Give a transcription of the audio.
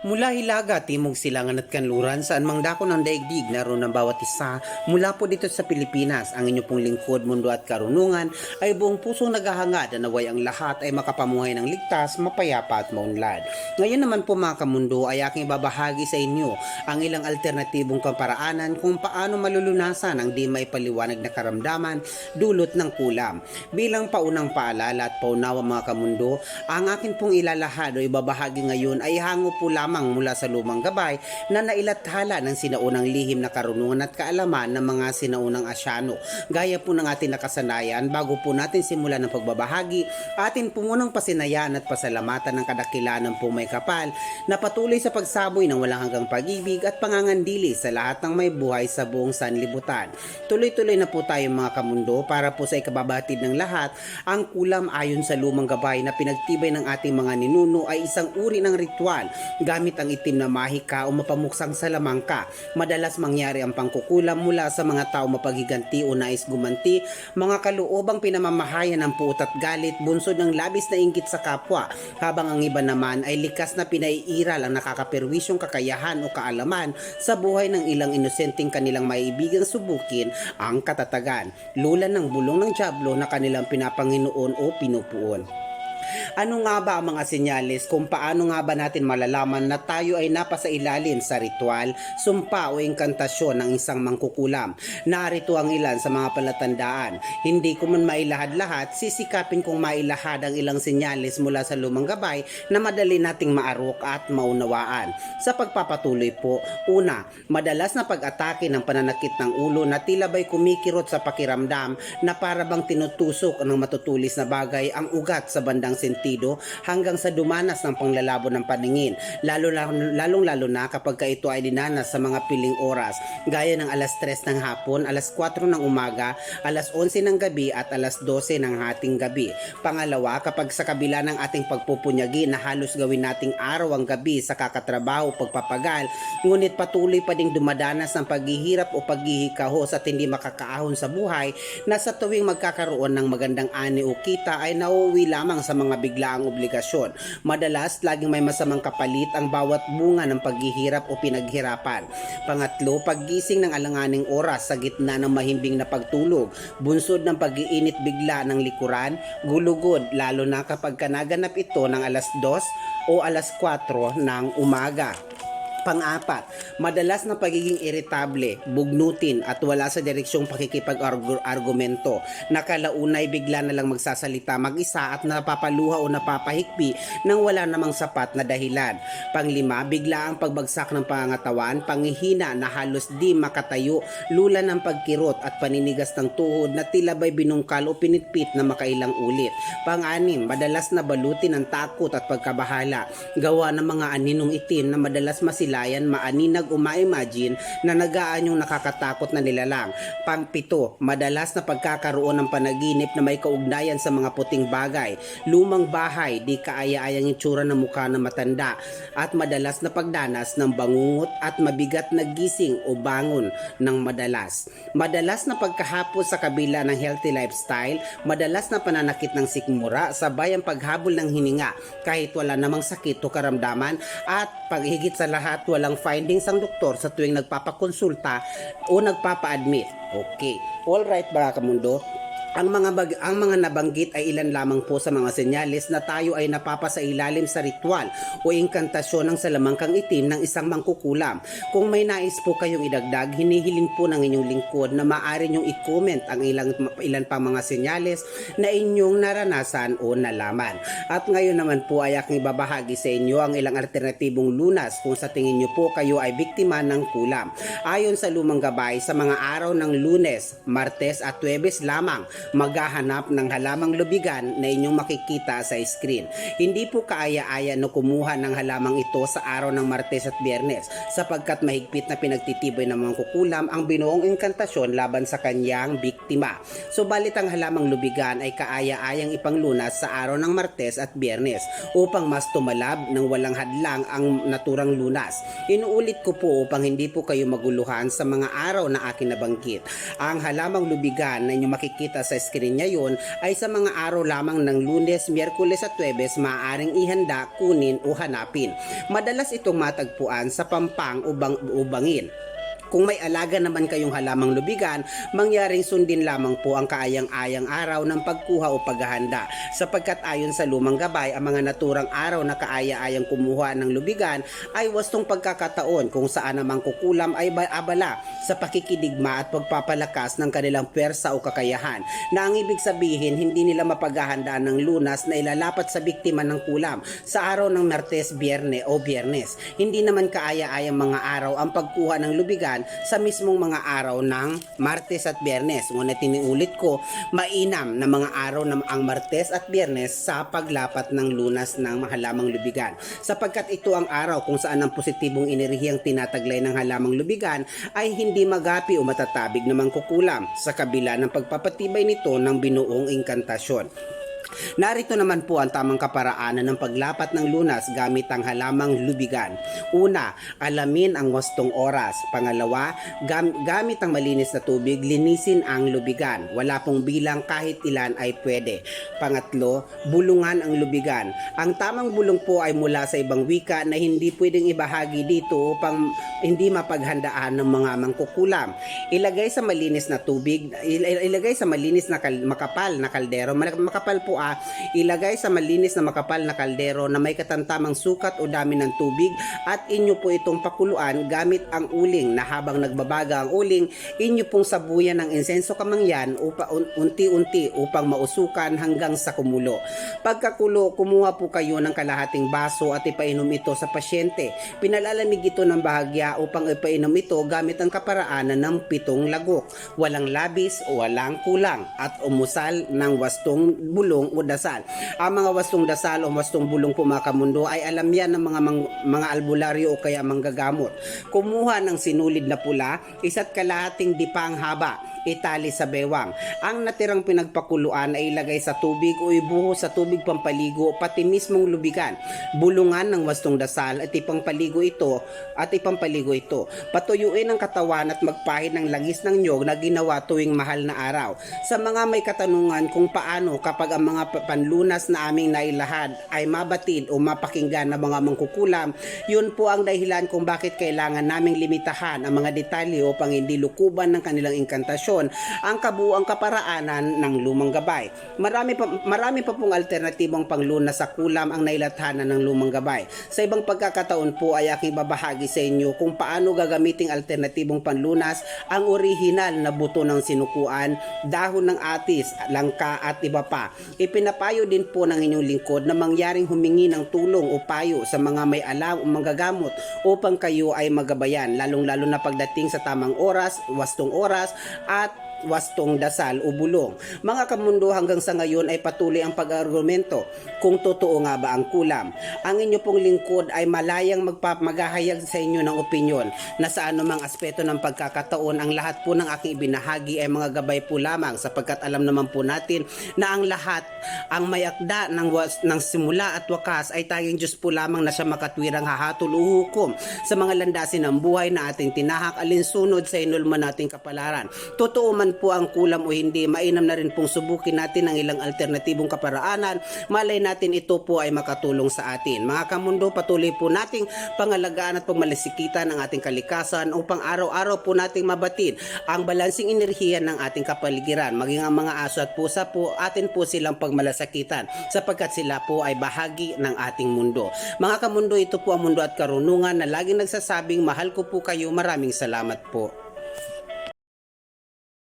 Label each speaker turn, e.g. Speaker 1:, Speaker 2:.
Speaker 1: Mula Hilaga, Timog Silangan at Kanluran, saan mang dako ng daigdig naroon ng bawat isa, mula po dito sa Pilipinas, ang inyo pong lingkod, mundo at karunungan ay buong pusong naghahangad na naway ang lahat ay makapamuhay ng ligtas, mapayapa at maunlad. Ngayon naman po mga kamundo ay aking babahagi sa inyo ang ilang alternatibong kaparaanan kung paano malulunasan ang di maipaliwanag na karamdaman dulot ng kulam. Bilang paunang paalala at paunawa mga kamundo, ang akin pong ilalahad o ibabahagi ngayon ay hango po lamang mula sa lumang gabay na nailathala ng sinaunang lihim na karunungan at kaalaman ng mga sinaunang Asyano. Gaya po ng ating nakasanayan, bago po natin simulan ng pagbabahagi, atin po munang pasinayaan at pasalamatan ng kadakilanan po may kapal na patuloy sa pagsaboy ng walang hanggang pag-ibig at pangangandili sa lahat ng may buhay sa buong sanlibutan. Tuloy-tuloy na po tayo mga kamundo para po sa ikababatid ng lahat. Ang kulam ayon sa lumang gabay na pinagtibay ng ating mga ninuno ay isang uri ng ritual gamit ang itim na mahika o mapamuksang salamangka. Madalas mangyari ang pangkukulam mula sa mga tao mapaghiganti o nais gumanti, mga kaluobang pinamamahayan ng puot at galit, bunsod ng labis na inggit sa kapwa, habang ang iba naman ay likas na pinaiiral ang nakakaperwisyong kakayahan o kaalaman sa buhay ng ilang inosenteng kanilang maibigang subukin ang katatagan, lulan ng bulong ng dyablo na kanilang pinapanginoon o pinupuon. Ano nga ba ang mga senyales kung paano nga ba natin malalaman na tayo ay napasailalim sa ritual, sumpa o inkantasyon ng isang mangkukulam? Narito ang ilan sa mga palatandaan. Hindi ko man mailahad-lahat, sisikapin kong mailahad ang ilang senyales mula sa lumang gabay na madali nating maarok at maunawaan. Sa pagpapatuloy po, una, madalas na pag-atake ng pananakit ng ulo na tila ba'y kumikirot sa pakiramdam na para bang tinutusok ng matutulis na bagay ang ugat sa bandang sentido hanggang sa dumanas ng panglalabo ng paningin, lalong-lalo na kapag ito ay dinanas sa mga piling oras, gaya ng alas 3 ng hapon, alas 4 ng umaga, alas 11 ng gabi at alas 12 ng hating gabi. Pangalawa, kapag sa kabila ng ating pagpupunyagi na halos gawin nating araw ang gabi sa kakatrabaho, pagpapagal, ngunit patuloy pa ding dumadanas ng paghihirap o paghihikahos at hindi makakaahon sa buhay, na sa tuwing magkakaroon ng magandang ani o kita ay nauuwi lamang sa mga biglaang obligasyon. Madalas, laging may masamang kapalit ang bawat bunga ng paghihirap o pinaghirapan. Pangatlo, paggising ng alanganing oras sa gitna ng mahimbing na pagtulog, bunsod ng pag-iinit bigla ng likuran, gulugod, lalo na kapag naganap ito ng alas 2 o alas 4 ng umaga. Pang-apat, madalas na pagiging irritable, bugnutin at wala sa direksyong pakikipag-argumento. Nakalaunay bigla na lang magsasalita mag-isa at napapaluha o napapahikpi nang wala namang sapat na dahilan. Panglima, bigla ang pagbagsak ng pangangatawan, panghihina na halos di makatayo, lula ng pagkirot at paninigas ng tuhod na tila ba'y binungkal o pinitpit na makailang ulit. Pang-anim, madalas na balutin ng takot at pagkabahala, gawa ng mga aninong itim na madalas maaninag o ma-imagine na nagaan yung nakakatakot na nilalang. Pang-pito, madalas na pagkakaroon ng panaginip na may kaugnayan sa mga puting bagay, lumang bahay, di kaaya-ayang itsura ng mukha ng matanda, at madalas na pagdanas ng bangungot at mabigat na gising o bangon ng madalas. Madalas na pagkahapos sa kabila ng healthy lifestyle, madalas na pananakit ng sikmura, sabay ang paghabol ng hininga kahit wala namang sakit o karamdaman, at paghigit sa lahat, walang findings ang doktor sa tuwing nagpapakonsulta o nagpapa-admit. Okay. Alright mga kamundo, ang mga nabanggit ay ilan lamang po sa mga senyales na tayo ay napapasailalim sa ritual o inkantasyon ng salamangkang itim ng isang mangkukulam. Kung may nais po kayong idagdag, hinihiling po ng inyong lingkod na maaari nyong i-comment ang ilan pang mga senyales na inyong naranasan o nalaman. At ngayon naman po ay aking ibabahagi sa inyo ang ilang alternatibong lunas kung sa tingin nyo po kayo ay biktima ng kulam. Ayon sa lumang gabay, sa mga araw ng Lunes, Martes at Huwebes lamang maghahanap ng halamang lubigan na inyong makikita sa screen. Hindi po kaaya-aya na kumuha ng halamang ito sa araw ng Martes at Biyernes, sapagkat mahigpit na pinagtitibay ng mga kukulam ang binuong inkantasyon laban sa kanyang biktima. Subalit ang halamang lubigan ay kaaya-ayang ipanglunas sa araw ng Martes at Biyernes upang mas tumalab ng walang hadlang ang naturang lunas. Inuulit ko po upang hindi po kayo maguluhan sa mga araw na akin nabanggit. Ang halamang lubigan na inyong makikita sa sa screen ngayon ay sa mga araw lamang ng Lunes, Miyerkules at Huwebes maaaring ihanda, kunin o hanapin. Madalas itong matagpuan sa pampang o bangin. Kung may alaga naman kayong halamang lubigan, mangyaring sundin lamang po ang kaayang-ayang araw ng pagkuha o paghahanda. Sapagkat ayon sa lumang gabay, ang mga naturang araw na kaaya-ayang kumuha ng lubigan ay wastong pagkakataon kung saan namang kukulam ay abala sa pakikidigma at pagpapalakas ng kanilang pwersa o kakayahan, na ang ibig sabihin hindi nila mapaghahandaan ng Lunas na ilalapat sa biktima ng kulam sa araw ng Martes, Biyernes o Biyernes. Hindi naman kaaya-ayang mga araw ang pagkuha ng lubigan sa mismong mga araw ng Martes at Biyernes. Ngunit tiniulit ko, mainam na mga araw ng ang Martes at Biyernes sa paglapat ng Lunas ng halamang lubigan. Sapagkat ito ang araw kung saan ang positibong enerhiyang tinataglay ng halamang lubigan ay hindi magapi o matatabig na mangkukulam sa kabila ng pagpapatibay nito ng binuong inkantasyon. Narito naman po ang tamang kaparaanan ng paglapat ng Lunas gamit ang halamang lubigan. Una, alamin ang wastong oras. Pangalawa, gamit ang malinis na tubig, linisin ang lubigan. Wala pong bilang, kahit ilan ay pwede. Pangatlo, bulungan ang lubigan. Ang tamang bulong po ay mula sa ibang wika na hindi pwedeng ibahagi dito upang hindi mapaghandaan ng mga mangkukulam. Ilagay sa malinis na tubig, ilagay sa malinis na makapal na kaldero. Makapal po ilagay sa malinis na makapal na kaldero na may katamtamang sukat o dami ng tubig at inyo po itong pakuluan gamit ang uling, na habang nagbabaga ang uling, inyo pong sabuyan ng insenso kamangyan unti-unti upang mausukan hanggang sa kumulo. Pagkakulo, kumuha po kayo ng kalahating baso at ipainom ito sa pasyente. Pinalalamig ito ng bahagya upang ipainom ito gamit ang kaparaanan ng 7 lagok. Walang labis o walang kulang, at umusal ng wastong bulong o dasal. Ang mga wastong dasal o wastong bulong po mga kamundo ay alam yan ng mga albularyo o kaya manggagamot. Kumuha ng sinulid na pula, 1 kalahating dipang haba, itali sa bewang. Ang natirang pinagpakuluan ay ilagay sa tubig o ibuhos sa tubig pampaligo pati mismong lubigan. Bulungan ng wastong dasal at ipampaligo ito. Patuyuin ang katawan at magpahid ng langis ng nyog na ginawa tuwing mahal na araw. Sa mga may katanungan kung paano kapag ang mga panlunas na aming nailahad ay mabatid o mapakinggan ng mga mangkukulam, yun po ang dahilan kung bakit kailangan naming limitahan ang mga detalye upang hindi lukuban ng kanilang inkantasyon ang kabuuang kaparaanan ng lumang gabay. Marami pa pong alternatibong panglunas sa kulam ang nailathanan ng lumang gabay. Sa ibang pagkakataon po ay aking babahagi sa inyo kung paano gagamiting alternatibong panlunas ang orihinal na buto ng sinukuan, dahon ng atis, langka at iba pa. Ipinapayo din po ng inyong lingkod na mangyaring humingi ng tulong o payo sa mga may alam o manggagamot upang kayo ay magabayan, lalong-lalo na pagdating sa tamang oras, wastong oras at wastong dasal o bulong. Mga kamundo, hanggang sa ngayon ay patuloy ang pag-argumento kung totoo nga ba ang kulam. Ang inyo pong lingkod ay malayang maghahayag sa inyo ng opinyon na sa anumang aspeto ng pagkakataon. Ang lahat po ng aking ibinahagi ay mga gabay po lamang, sapagkat alam naman po natin na ang lahat, ang may akda ng simula at wakas ay tanging Diyos po lamang na siya makatwirang hahatol o hukom sa mga landasin ng buhay na ating tinahak alinsunod sa inulman nating kapalaran. Totoo man po ang kulam o hindi, mainam na rin pong subukin natin ang ilang alternatibong kaparaanan. Malay natin ito po ay makatulong sa atin. Mga kamundo, patuloy po nating pangalagaan at pagmalisikitan ang ating kalikasan upang araw-araw po nating mabatid ang balansing enerhiya ng ating kapaligiran. Maging ang mga aso at pusa po, atin po silang pagmalasakitan sapagkat sila po ay bahagi ng ating mundo. Mga kamundo, ito po ang Mundo at Karunungan na laging nagsasabing mahal ko po kayo. Maraming salamat po.